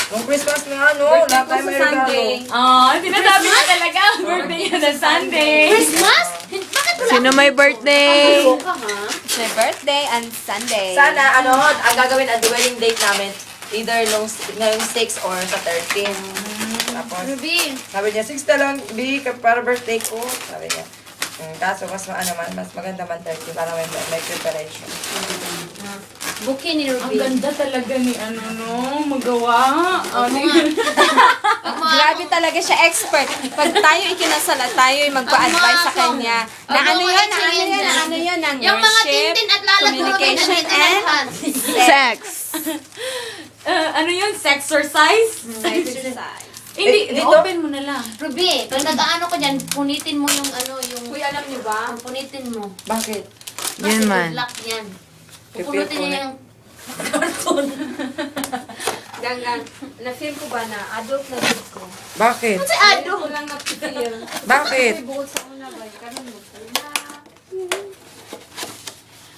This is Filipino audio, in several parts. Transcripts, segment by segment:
Nung Christmas na ano, lahat tayo may regalo. Sinasabi na talaga ang birthday niya na Sunday. Christmas? Bakit wala? Sino may birthday? Ka, ha? It's my birthday on Sunday. Sana, ano, ang gagawin at the wedding date namin, either ngayong 6 or sa 13. Tapos, Ruby. sabi niya, 6 na lang, B, para birthday ko. Sabi niya. Kaso, mas maganda man 30 para may preparation. Bouquet ni Ang Ruby. ganda talaga ni magawa. Grabe talaga siya, expert. Pag tayo ikinasal at tayo ay magpa-advise sa kanya, na ano yun, ng Yung mga worship, tintin at lalat mo, Ruby, communication, nandito na and lahat. Sex. Ano yun? Sexercise? exercise. Hindi, dito? open mo na lang. Ruby, pag nag-ano ka dyan, punitin mo yung Uy, alam niyo ba? punitin mo. Bakit? Yan man. Black yan. Pipil Pupunutin ko niya na. yung karton. Ganggang, na-feel ko ba na adult na dito ko? Bakit? Kasi ano? Ko lang na-feel. Bakit? May bukod sa una ba? Karoon mo.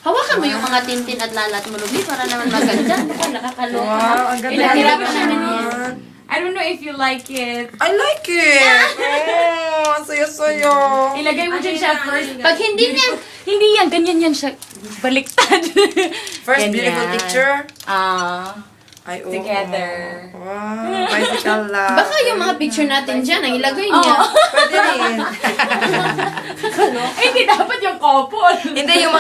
Hawakan mo yung mga tintin at lalat mo, Ruby, para naman maganda. Nakakaloka. Wow, ang ganda Pinahirapan naman. namin yan. I don't know if you like it. I like it! Oh, ang saya-saya. Ilagay mo dyan siya first. Pag hindi niya, Hindi yan, ganyan yan siya. Baliktad. First Ganyan. beautiful picture. Together. Ay, oo. Wow, bicycle lang. baka yung mga picture natin dyan, ang ilagay niya. Pwede rin. Hindi, dapat yung couple. Hindi, yung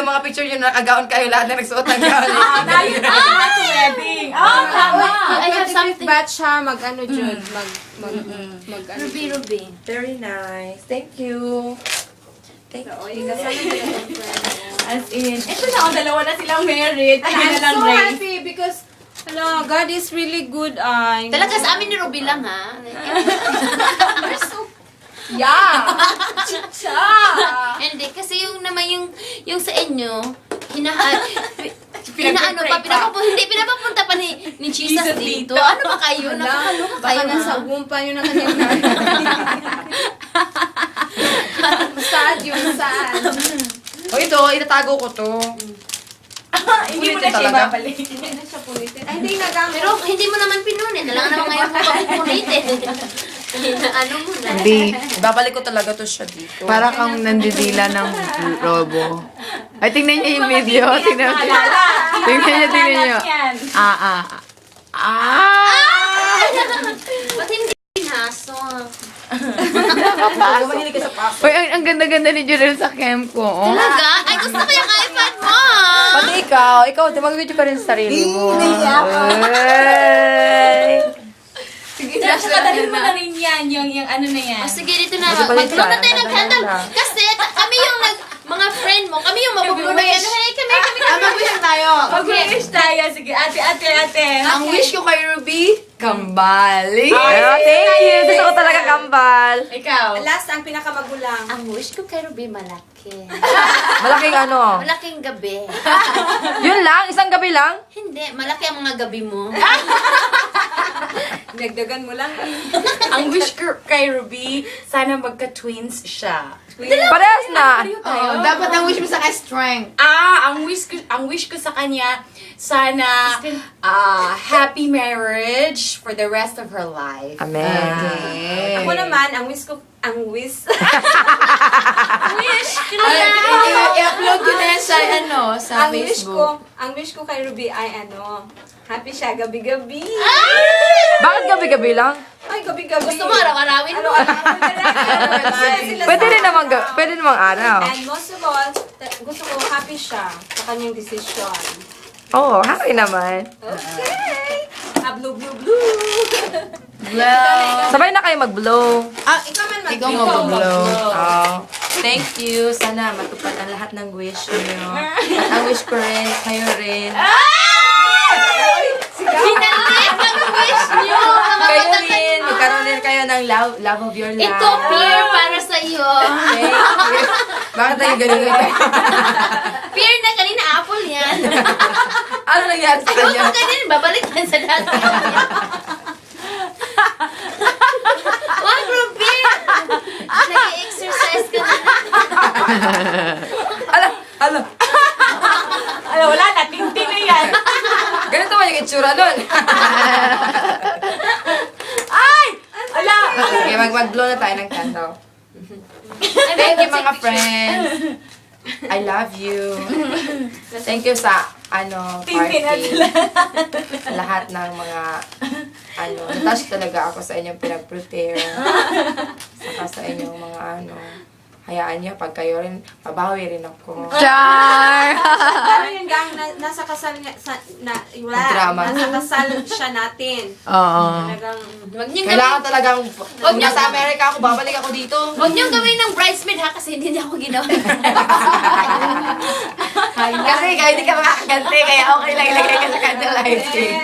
mga picture yung nakagaon kayo, lahat na nagsuot ng gown. Tayo na sa wedding. Tama. I have something. Batch siya, mag-ano, Jude, mag-ano. Ruby. Very nice. Thank you. Thank you. As in, ito na, dalawa na silang married. Tayo na lang so Ray. happy because, God is really good. Talaga sa amin ni Ruby lang, ha? Yeah! Chicha! Hindi, kasi yung naman yung sa inyo, pinapapunta pa ni Jesus dito. Ano ba kayo? Nakakaloka kayo Baka na nasa pa yun ang kanyang Saan yun? Saan? O ito, itatago ko to. Hindi mo na siya Talaga? ibabalik. Hindi na siya pulitin. Ay, hindi nagamit. Pero hindi mo naman pinunin. Alam naman ngayon mo papupulitin. Ano mo na? Hindi. Ibabalik ko talaga to siya dito. Para kang nandidila ng robo. Ay, tingnan niyo yung video. Tingnan niyo. Tingnan niyo. Yan. Ba't hindi pinaso? Mahilig ka sa paso. Uy, ang ganda-ganda ni Jordan sa camp ko. Oh. Talaga? Ay, gusto ko yung iPad mo! Pati ikaw, mag-video ka rin sa sarili mo. Tsaka dalhin mo na rin yan, yung ano na yan. O sige, dito na. Magbabalik Mag-blow na ka. tayo ng candle. Kasi kami yung mga friend mo, kami yung mabublow na yan. Hey, kami. Mag-wish tayo. Mag-wish tayo. Sige, ate. Ang wish ko kay Ruby, kambali. Ay, Thank you. Gusto ko talaga kambal. Ikaw. Last, ang pinakamagulang. Ang wish ko kay Ruby malaki. Malaking ano. Malaking gabi. Yun lang? Isang gabi lang? Hindi, malaki ang mga gabi mo. Nagdagan mo lang. Ang wish ko kay Ruby, sana magka-twins siya. Parehas na. Dapat ang wish mo sa strength. Ang wish ko sa kanya, sana happy marriage for the rest of her life. Amen. Ako naman, ang wish ko, Wish ko I-upload ko na yan sa, sa ang wish Facebook. ko, ang wish ko kay Ruby ay happy siya gabi-gabi. Bakit gabi-gabi lang? Ay, gabi-gabi. Gusto mo araw-arawin mo? Pwede rin namang araw. And most of all, gusto ko happy siya sa kanyang decision. Oo, happy naman. Okay! Blue, blue, blue! Sabay na kayo mag-blow. Ikaw man Ikaw mag-blow. Oh, thank you. Sana matupad ang lahat ng wish niyo. At ang wish ko rin, kayo rin. Pinalik ang wish nyo! Kayo rin. Magkaroon din kayo ng love of your life. Ito, Pierre, para sa iyo. Thank you. Bakit tayo ganun? Pierre na kanina, apple yan. Ano nangyari sa Ay, huwag kanya? mo ganyan, babalik yan sa dati. Wag, bro, Pierre! Nag-exercise ka na. Ala. Wala na, tintin na yan. Ganito ba yung itsura nun? Ay! Ala! Okay, mag-blow na tayo ng candle. Thank you mga friends. I love you. Thank you sa party. Lahat ng mga natouch talaga ako sa inyong pinag-prepare. Saka sa inyong mga hayaan niyo pag kayo rin, mabawi rin ako. Char! Pero yun gang, nasa kasal niya, Drama. nasa kasal siya natin. Oo. Talagang, Huwag niyong Kailangan gawin, talagang, kung nasa Amerika ako, babalik ako dito. huwag niyong gawin ng bridesmaid ha, kasi hindi niya ako ginawa. Kasi hindi ka makakaganti, kaya okay lang ilagay ka sa candle lighting.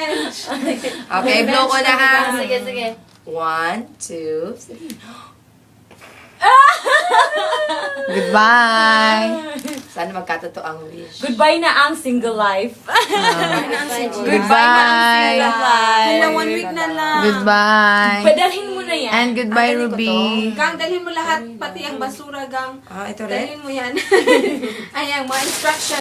Okay, blow ko na ha. Sige, sige. 1, 2, 3. Goodbye. Sana magkatotoo ang wish. Goodbye na ang single life. Goodbye. hala, 1 week na lang. Goodbye. Padalhin mo na yan. And goodbye, Ano ko Ruby. Gang, dalhin mo lahat, pati ang basura, gang. Ito rin? Dalhin mo yan. Ayan, mga instruction.